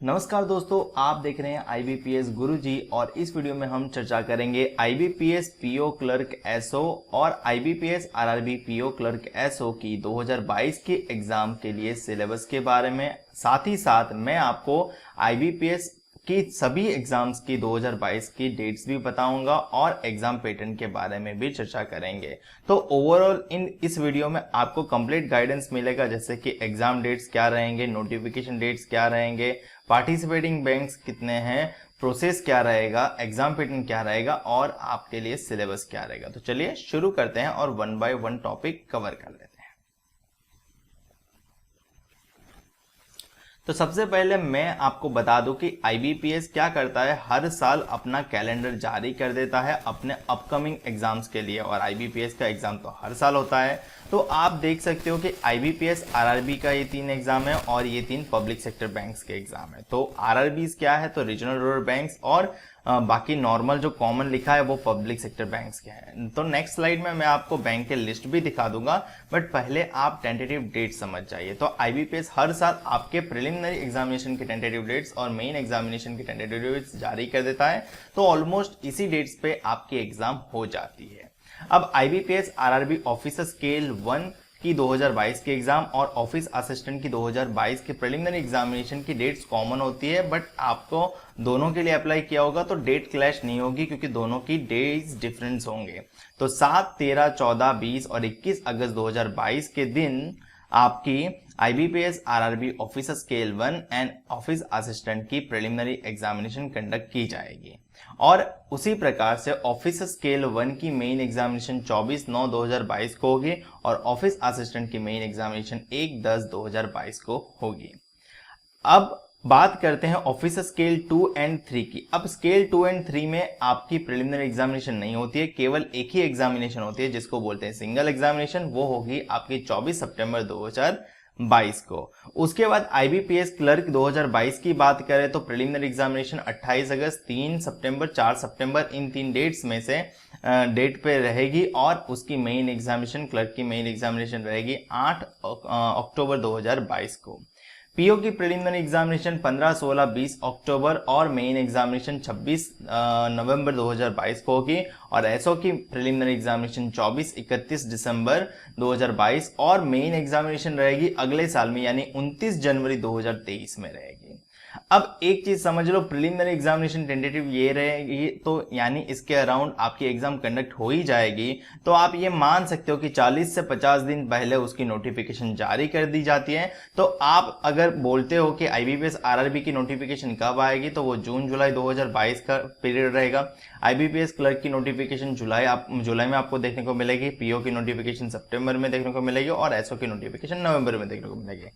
नमस्कार दोस्तों, आप देख रहे हैं IBPS गुरुजी और इस वीडियो में हम चर्चा करेंगे IBPS पीओ क्लर्क एसओ और IBPS RRB PO clerk SO की 2022 के एग्जाम के लिए सिलेबस के बारे में। साथ ही साथ मैं आपको IBPS की सभी एग्जाम्स की 2022 की डेट्स भी बताऊंगा और एग्जाम पैटर्न के बारे में भी चर्चा करेंगे। तो ओवरऑल इस वीडियो में आपको कंप्लीट गाइडेंस मिलेगा, जैसे कि एग्जाम डेट्स क्या रहेंगे, नोटिफिकेशन डेट्स क्या रहेंगे, पार्टिसिपेटिंग बैंक्स कितने हैं, प्रोसेस क्या रहेगा, एग्जाम पैटर्न क्या रहेगा और आपके लिए सिलेबस क्या रहेगा। तो चलिए शुरू करते हैं और one by one topic cover कर लेते हैं। तो सबसे पहले मैं आपको बता दूं कि IBPS क्या करता है, हर साल अपना कैलेंडर जारी कर देता है अपने अपकमिंग एग्जाम्स के लिए और IBPS का एग्जाम तो हर साल होता है। तो आप देख सकते हो कि IBPS आरआरबी का ये 3 एग्जाम है और ये 3 पब्लिक सेक्टर बैंक्स के एग्जाम है। तो आरआरबीज क्या है, तो रीजनल रूरल बैंक्स और बाकी नॉर्मल जो कॉमन लिखा है वो पब्लिक सेक्टर बैंक्स के हैं। तो नेक्स्ट स्लाइड में मैं आपको बैंक के लिस्ट भी दिखा दूंगा, बट पहले आप टेंटेटिव डेट समझ जाइए। तो IBPS हर साल आपके प्रिलिमिनरी एग्जामिनेशन के टेंटेटिव डेट्स और मेन एग्जामिनेशन के टेंटेटिव डेट्स जारी कर देता है। तो ऑलमोस्ट इसी डेट्स पे आपकी एग्जाम हो जाती है। अब IBPS आरआरबी ऑफिसर स्केल 1 की 2022 के एग्जाम और ऑफिस असिस्टेंट की 2022 के प्रिलिमिनरी एग्जामिनेशन की डेट्स कॉमन होती है, बट आपको दोनों के लिए अप्लाई किया होगा तो डेट क्लैश नहीं होगी क्योंकि दोनों की डेज डिफरेंस होंगे। तो 7, 13, 14, 20 और 21 अगस्त 2022 के दिन आपकी IBPS RRB officer scale 1 and office assistant की प्रिलिमिनरी एग्जामिनेशन कंडक्ट की जाएगी और उसी प्रकार से ऑफिसर स्केल 1 की मेन एग्जामिनेशन 24/9/2022 को होगी और ऑफिस असिस्टेंट की मेन एग्जामिनेशन 1/10/2022 को होगी। अब बात करते हैं ऑफिसर स्केल 2 एंड 3 की। अब स्केल 2 एंड 3 में आपकी प्रिलिमिनरी एग्जामिनेशन नहीं होती है, केवल एक ही एग्जामिनेशन होती है जिसको बोलते हैं सिंगल एग्जामिनेशन। वो होगी आपकी 24 सितंबर 2022 को। उसके बाद IBPS क्लर्क 2022 की बात करें तो प्रिलिमिनरी एग्जामिनेशन 28 अगस्त, 3 सितंबर, 4 सितंबर इन 3 डेट्स में से डेट पे रहेगी और उसकी मेन एग्जामिनेशन क्लर्क की मेन एग्जामिनेशन रहेगी 8 अक्टूबर 2022 को। पीओ की प्रिलिमिनरी एग्जामिनेशन 15, 16, 20 अक्टूबर और मेन एग्जामिनेशन 26 नवंबर 2022 को होगी और एसओ की प्रिलिमिनरी एग्जामिनेशन 24, 31 दिसंबर 2022 और मेन एग्जामिनेशन रहेगी अगले साल में यानी 29 जनवरी 2023 में रहेगी। अब एक चीज समझ लो, प्रिलिमिनरी एग्जामिनेशन टेंटेटिव ये रहेगी तो यानी इसके अराउंड आपकी एग्जाम कंडक्ट हो ही जाएगी। तो आप ये मान सकते हो कि 40 से 50 दिन पहले उसकी नोटिफिकेशन जारी कर दी जाती है। तो आप अगर बोलते हो कि IBPS आरआरबी की नोटिफिकेशन कब आएगी, तो वो जून जुलाई 2022 का पीरियड रहेगा। IBPS क्लर्क की नोटिफिकेशन जुलाई में आपको देखने को मिलेगी, पीओ की नोटिफिकेशन सितंबर में देखने को मिलेगी और एसओ की नोटिफिकेशन नवंबर में देखने को मिलेगी।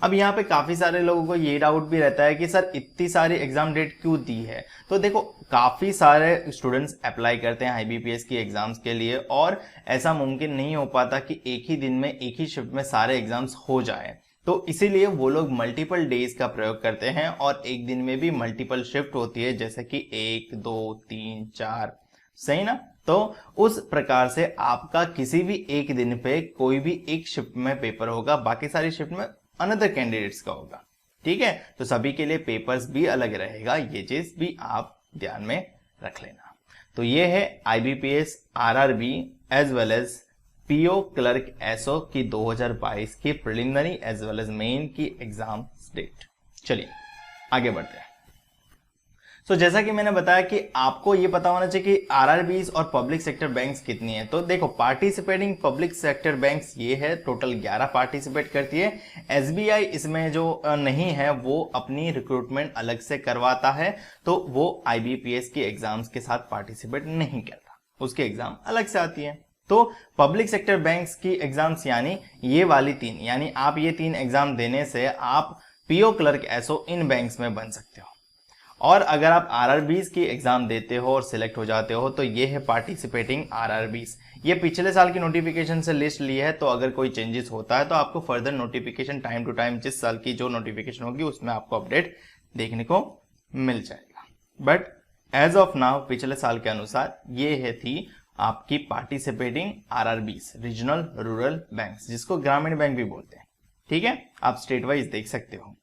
अब यहाँ पे काफी सारे लोगों को ये डाउट भी रहता है कि सर इतनी सारी एग्जाम डेट क्यों दी है। तो देखो, काफी सारे स्टूडेंट्स अप्लाई करते हैं IBPS की एग्जाम्स के लिए और ऐसा मुमकिन नहीं हो पाता कि एक ही दिन में एक ही शिफ्ट में सारे एग्जाम्स हो जाए। तो इसीलिए वो लोग मल्टीपल डेज का प्रयोग करते हैं और एक दिन में भी मल्टीपल शिफ्ट होती है, जैसे कि 1, 2, 3, 4, सही ना। तो उस प्रकार से आपका किसी भी एक दिन पे कोई भी एक शिफ्ट में पेपर होगा, बाकी सारी शिफ्ट में अनदर कैंडिडेट्स का होगा। ठीक है, तो सभी के लिए पेपर्स भी अलग रहेगा, ये चीज भी आप ध्यान में रख लेना। तो ये है IBPS RRB as well as PO clerk SO की 2022 की preliminary as well as main की एग्जाम डेट। चलिए आगे बढ़ते हैं। तो जैसा कि मैंने बताया कि आपको ये पता होना चाहिए कि आरआरबीज और पब्लिक सेक्टर बैंक्स कितनी है। तो देखो, पार्टिसिपेटिंग पब्लिक सेक्टर बैंक्स ये है, टोटल 11 पार्टिसिपेट करती है। SBI इसमें जो नहीं है वो अपनी रिक्रूटमेंट अलग से करवाता है, तो वो IBPS की एग्जाम्स के साथ पार्टिसिपेट नहीं करता, उसकी एग्जाम अलग से आती है। तो पब्लिक सेक्टर बैंक्स की एग्जाम्स यानी ये वाली 3, यानी आप ये 3 एग्जाम देने से आप पीओ क्लर्क एसओ इन बैंक्स में बन सकते हो। और अगर आप आरआरबीज की एग्जाम देते हो और सिलेक्ट हो जाते हो तो ये है पार्टिसिपेटिंग आरआरबीज। ये पिछले साल की नोटिफिकेशन से लिस्ट ली है, तो अगर कोई चेंजेस होता है तो आपको further notification time to time जिस साल की जो नोटिफिकेशन होगी उसमें आपको अपडेट देखने को मिल जाएगा। बट एज ऑफ नाउ पिछले साल के अनुसार ये थी आपकी participating RRBs, regional rural banks, जिसको ग्रामीण बैंक भी बोलते हैं। ठीक है, आप स्टेट वाइज देख सकते हो।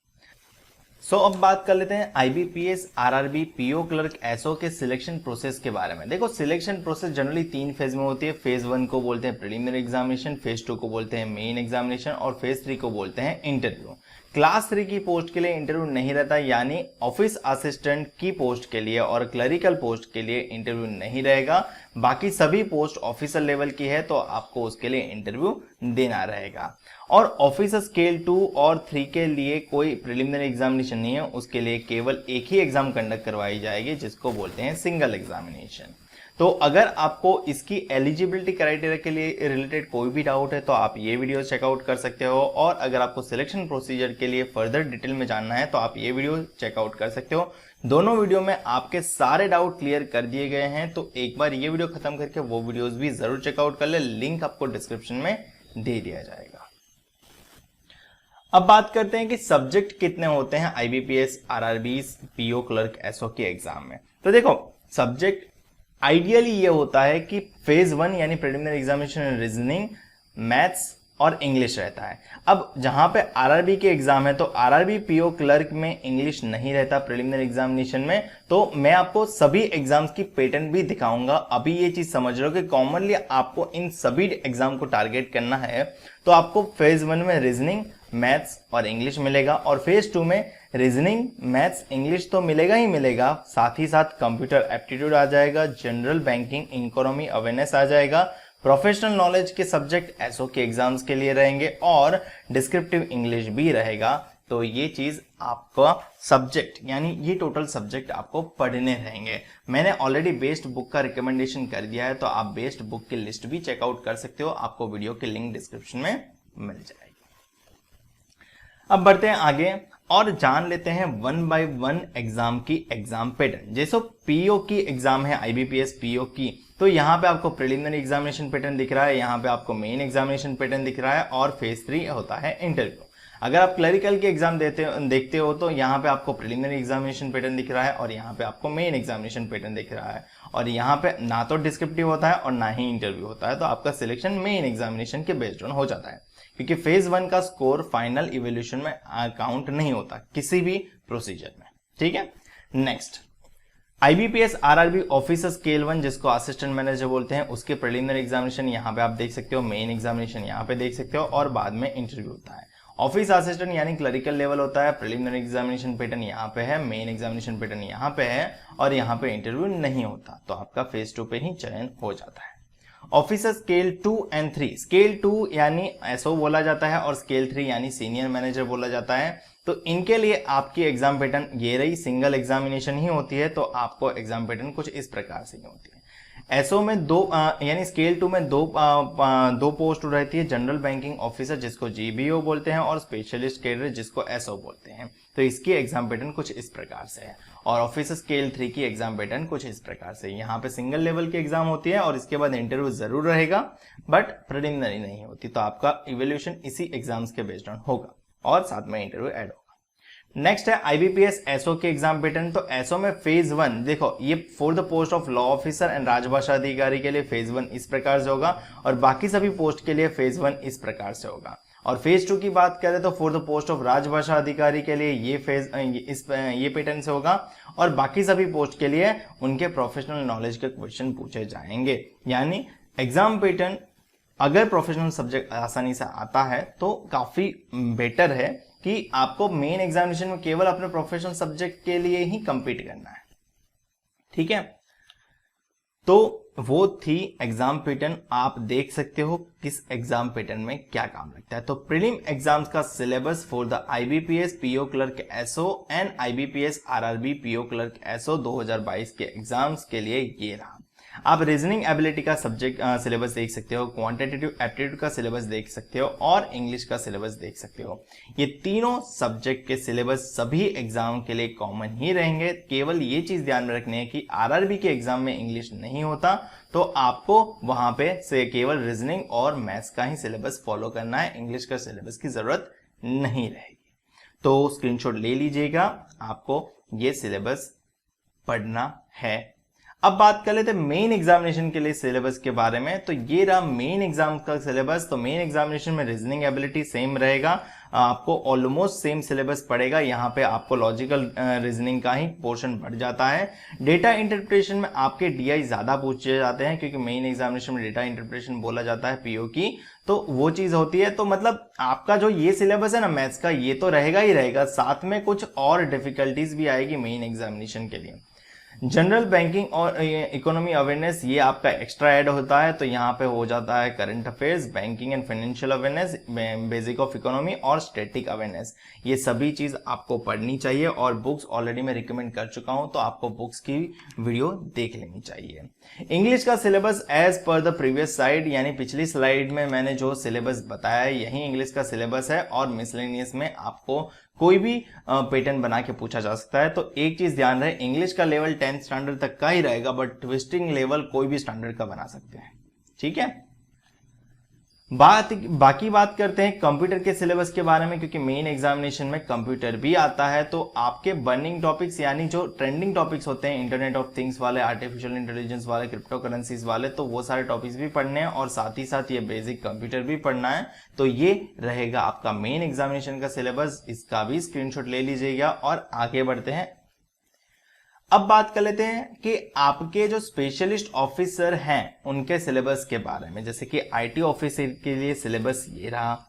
अब बात कर लेते हैं IBPS, RRB, PO clerk, SO के सिलेक्शन प्रोसेस के बारे में। देखो, सिलेक्शन प्रोसेस जनरली 3 फेज में होती है। फेज 1 को बोलते हैं प्रिलिमिनरी एग्जामिनेशन, फेज 2 को बोलते हैं मेन एग्जामिनेशन और फेज 3 को बोलते हैं इंटरव्यू। क्लास 3 की पोस्ट के लिए इंटरव्यू नहीं रहता, यानी ऑफिस असिस्टेंट की पोस्ट के लिए और क्लरिकल पोस्ट के लिए इंटरव्यू नहीं रहेगा। बाकी सभी पोस्ट ऑफिसर लेवल की है तो आपको उसके लिए इंटरव्यू देना रहेगा। और ऑफिसर स्केल 2 और 3 के लिए कोई प्रिलिमिनरी एग्जामिनेशन नहीं है, उसके लिए केवल एक ही एग्जाम कंडक्ट करवाई जाएगी जिसको बोलते हैं सिंगल एग्जामिनेशन। तो अगर आपको इसकी एलिजिबिलिटी क्राइटेरिया के लिए रिलेटेड कोई भी डाउट है तो आप ये वीडियो चेकआउट कर सकते हो, और अगर आपको सिलेक्शन प्रोसीजर के लिए फर्दर डिटेल में जानना है तो आप ये वीडियो चेकआउट कर सकते हो। दोनों वीडियो में आपके सारे डाउट क्लियर कर दिए गए हैं, तो एक बार ये वीडियो खत्म करके वो वीडियोस भी जरूर चेकआउट कर ले, लिंक आपको डिस्क्रिप्शन में दे दिया जाएगा। अब बात करते हैं कि सब्जेक्ट कितने होते हैं IBPS, RRB, PO clerk, SO के एग्जाम में। तो देखो, सब्जेक्ट आइडियली ये होता है कि फेज 1 यानी प्रिलिमिनरी एग्जामिनेशन रीजनिंग, मैथ्स और इंग्लिश रहता है। अब जहां पे आरआरबी के एग्जाम है तो आरआरबी पीओ क्लर्क में इंग्लिश नहीं रहता प्रिलिमिनरी एग्जामिनेशन में। तो मैं आपको सभी एग्जाम्स की पैटर्न भी दिखाऊंगा। अभी ये चीज समझ लो कि कॉमनली आपको इन सभी एग्जाम को टारगेट करना है। तो आपको फेज 1 में रीजनिंग, मैथ्स और इंग्लिश मिलेगा, और फेज 2 में रीजनिंग, मैथ्स, इंग्लिश तो मिलेगा ही मिलेगा, साथ ही साथ कंप्यूटर एप्टीट्यूड आ जाएगा, जनरल बैंकिंग, इकोनॉमी अवेयरनेस आ जाएगा, प्रोफेशनल नॉलेज के सब्जेक्ट एसओ के एग्जाम्स के लिए रहेंगे और डिस्क्रिप्टिव इंग्लिश भी रहेगा। तो ये चीज आपका सब्जेक्ट यानी ये टोटल सब्जेक्ट आपको पढ़ने रहेंगे। मैंने ऑलरेडी बेस्ट बुक का रिकमेंडेशन कर दिया है, तो आप बेस्ट बुक की लिस्ट भी चेकआउट कर सकते हो, आपको वीडियो की लिंक डिस्क्रिप्शन में मिल जाएगी। अब बढ़ते हैं आगे और जान लेते हैं 1 बाय 1 एग्जाम की एग्जाम पैटर्न। जैसे पीओ की एग्जाम है आईबीपीएस पीओ की, तो यहाँ पे आपको प्रिलिमिनरी एग्जामिनेशन पैटर्न दिख रहा है, यहाँ पे आपको मेन एग्जामिनेशन पैटर्न दिख रहा है और फेज 3 होता है इंटरव्यू। अगर आप क्लरिकल के एग्जाम देखते हो तो यहाँ पे आपको प्रिलिमिनरी एग्जामिनेशन पैटर्न दिख रहा है और यहाँ पे आपको मेन एग्जामिनेशन पैटर्न दिख रहा है, और यहाँ पे ना तो डिस्क्रिप्टिव होता है और ना ही इंटरव्यू होता है। तो आपका सिलेक्शन मेन एग्जामिनेशन के बेस्ड ऑन हो जाता है, क्योंकि फेज 1 का स्कोर फाइनल इवैल्यूएशन में काउंट नहीं होता किसी भी प्रोसीजर में। ठीक है, next IBPS RRB officer scale 1 जिसको असिस्टेंट मैनेजर बोलते हैं, उसके प्रिलिमिनरी एग्जामिनेशन यहाँ पे आप देख सकते हो, मेन एग्जामिनेशन यहाँ पे देख सकते हो और बाद में इंटरव्यू होता है। ऑफिस असिस्टेंट यानी क्लरिकल लेवल होता है, प्रिलिमिनरी एग्जामिनेशन पैटर्न यहाँ पे है, मेन एग्जामिनेशन पैटर्न यहाँ पे है और यहाँ पे इंटरव्यू नहीं होता, तो आपका फेज 2 पे ही चयन हो जाता है। ऑफिसर स्केल 2 एंड 3, स्केल 2 यानी एसओ बोला जाता है और स्केल 3 यानी सीनियर मैनेजर बोला जाता है। तो इनके लिए आपकी एग्जाम पैटर्न ये रही, सिंगल एग्जामिनेशन ही होती है, तो आपको एग्जाम पैटर्न कुछ इस प्रकार से ही होती है। एसओ में दो यानी स्केल 2 में दो पोस्ट रहती है, जनरल बैंकिंग ऑफिसर जिसको जीबीओ बोलते हैं और स्पेशलिस्ट कैडर जिसको एसओ बोलते हैं। तो इसकी एग्जाम पैटर्न कुछ इस प्रकार से है, और ऑफिसर स्केल 3 की एग्जाम पैटर्न कुछ इस प्रकार से। यहाँ पे सिंगल लेवल की एग्जाम होती है और इसके बाद इंटरव्यू जरूर रहेगा, बट प्रिलिमिनरी नहीं होती, तो आपका इवैल्यूएशन इसी एग्जाम्स के बेस्ड ऑन होगा और साथ में इंटरव्यू ऐड होगा। नेक्स्ट है आईबीपीएस एसओ के एग्जाम पैटर्न। तो एसओ में फेज 1 देखो, ये for the post of law officer and राजभाषा अधिकारी के लिए फेज 1 इस प्रकार से होगा, और बाकी सभी पोस्ट के लिए फेज 1 इस प्रकार से होगा। और फेज 2 की बात करें तो फॉर द पोस्ट ऑफ राजभाषा अधिकारी के लिए ये पैटर्न से होगा, और बाकी सभी पोस्ट के लिए उनके प्रोफेशनल नॉलेज के क्वेश्चन पूछे जाएंगे। यानी एग्जाम पैटर्न अगर प्रोफेशनल सब्जेक्ट आसानी से आता है तो काफी बेटर है कि आपको मेन एग्जामिनेशन में केवल अपने प्रोफेशनल सब्जेक्ट के लिए ही कंपीट करना है। ठीक है, तो वो थी एग्जाम पैटर्न। आप देख सकते हो किस एग्जाम पैटर्न में क्या काम लगता है। तो प्रीलिम एग्जाम्स का syllabus for the IBPS PO clerk SO and IBPS RRB PO clerk SO 2022 के एग्जाम्स के लिए ये रहा। आप रीजनिंग एबिलिटी का सब्जेक्ट सिलेबस देख सकते हो, क्वांटिटेटिव एप्टीट्यूड का सिलेबस देख सकते हो और इंग्लिश का सिलेबस देख सकते हो। ये तीनों सब्जेक्ट के सिलेबस सभी एग्जाम के लिए कॉमन ही रहेंगे। केवल ये चीज ध्यान में रखनी है कि आरआरबी के एग्जाम में इंग्लिश नहीं होता, तो आपको वहां पे से केवल रीजनिंग और मैथ्स का ही सिलेबस फॉलो करना है, इंग्लिश का सिलेबस की जरूरत नहीं रहेगी। तो स्क्रीनशॉट ले लीजिएगा, आपको ये सिलेबस पढ़ना है। अब बात कर लेते हैं मेन एग्जामिनेशन के लिए सिलेबस के बारे में। तो ये रहा मेन एग्जाम का सिलेबस। तो मेन एग्जामिनेशन में रीजनिंग एबिलिटी सेम रहेगा, आपको ऑलमोस्ट सेम सिलेबस पड़ेगा। यहाँ पे आपको लॉजिकल रीजनिंग का ही पोर्शन बढ़ जाता है। डेटा इंटरप्रिटेशन में आपके डीआई ज्यादा पूछे जाते हैं, क्योंकि मेन एग्जामिनेशन में डेटा इंटरप्रिटेशन बोला जाता है पीओ की, तो वो चीज होती है। तो मतलब आपका जो ये सिलेबस है ना मैथ्स का, ये तो रहेगा ही रहेगा, साथ में कुछ और डिफिकल्टीज भी आएगी मेन एग्जामिनेशन के लिए। जनरल बैंकिंग और इकोनॉमी अवेयरनेस ये आपका एक्स्ट्रा ऐड होता है, तो यहाँ पे हो जाता है current affairs, banking and financial awareness, basic of economy और स्टैटिक अवेयरनेस। ये सभी चीज आपको पढ़नी चाहिए और बुक्स ऑलरेडी मैं रिकमेंड कर चुका हूं, तो आपको बुक्स की वीडियो देख लेनी चाहिए। इंग्लिश का syllabus as per the previous slide, यानी पिछली स्लाइड में मैंने जो सिलेबस बताया है यही इंग्लिश का सिलेबस है, और मिसलेनियस में आपको कोई भी पैटर्न बना के पूछा जा सकता है। तो एक चीज ध्यान रहे, इंग्लिश का लेवल 10th स्टैंडर्ड तक का ही रहेगा, बट ट्विस्टिंग लेवल कोई भी स्टैंडर्ड का बना सकते हैं, ठीक है। बाकी बात करते हैं कंप्यूटर के सिलेबस के बारे में, क्योंकि मेन एग्जामिनेशन में कंप्यूटर भी आता है। तो आपके बर्निंग टॉपिक्स यानी जो ट्रेंडिंग टॉपिक्स होते हैं, इंटरनेट ऑफ थिंग्स वाले, आर्टिफिशियल इंटेलिजेंस वाले, क्रिप्टो करेंसीज वाले, तो वो सारे टॉपिक्स भी पढ़ने हैं और साथ ही साथ ये बेसिक कंप्यूटर भी पढ़ना है। तो ये रहेगा आपका मेन एग्जामिनेशन का सिलेबस, इसका भी स्क्रीनशॉट ले लीजिएगा और आगे बढ़ते हैं। अब बात कर लेते हैं कि आपके जो स्पेशलिस्ट ऑफिसर हैं उनके सिलेबस के बारे में। जैसे कि आईटी ऑफिसर के लिए सिलेबस ये रहा,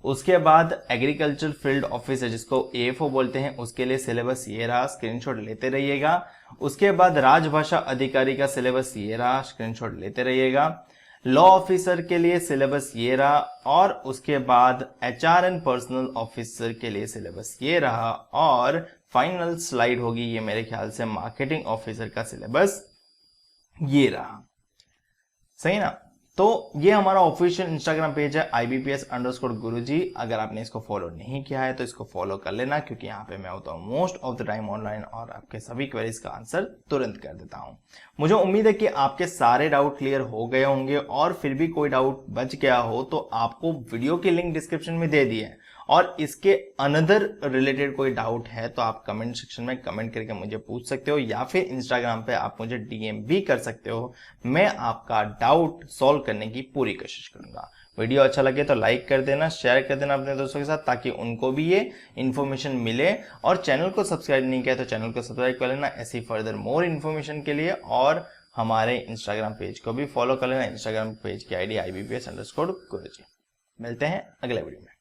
उसके बाद एग्रीकल्चर फील्ड ऑफिसर जिसको एएफओ बोलते हैं उसके लिए सिलेबस ये रहा, स्क्रीनशॉट लेते रहिएगा। उसके बाद राजभाषा अधिकारी का सिलेबस ये रहा, स्क्रीनशॉट लेते रहिएगा। लॉ ऑफिसर के लिए सिलेबस ये रहा, और उसके बाद एचआर एंड पर्सनल ऑफिसर के लिए सिलेबस ये रहा, और फाइनल स्लाइड होगी ये मेरे ख्याल से मार्केटिंग ऑफिसर का सिलेबस ये रहा। सही ना। तो ये हमारा ऑफिशियल इंस्टाग्राम पेज है IBPS_गुरुजी। अगर आपने इसको फॉलो नहीं किया है तो इसको फॉलो कर लेना, क्योंकि यहाँ पे मैं होता हूँ most of the time online और आपके सभी क्वेरीज का आंसर तुरंत कर देता हूँ। मुझे उम्मीद है कि आपके सारे डाउट क्लियर हो गए होंगे, और फिर भी कोई डाउट बच गया हो तो आपको वीडियो की लिंक डिस्क्रिप्शन में दे दी है, और इसके अनदर रिलेटेड कोई डाउट है तो आप कमेंट सेक्शन में कमेंट करके मुझे पूछ सकते हो, या फिर इंस्टाग्राम पे आप मुझे डीएम भी कर सकते हो। मैं आपका डाउट सॉल्व करने की पूरी कोशिश करूंगा। वीडियो अच्छा लगे तो लाइक कर देना, शेयर कर देना अपने दोस्तों के साथ, ताकि उनको भी ये इन्फॉर्मेशन मिले। और चैनल को सब्सक्राइब नहीं किया तो चैनल को सब्सक्राइब कर लेना ऐसी फर्दर मोर इन्फॉर्मेशन के लिए, और हमारे इंस्टाग्राम पेज को भी फॉलो कर लेना। इंस्टाग्राम पेज की आईडी IBPS_गुरुजी। मिलते हैं अगले वीडियो में।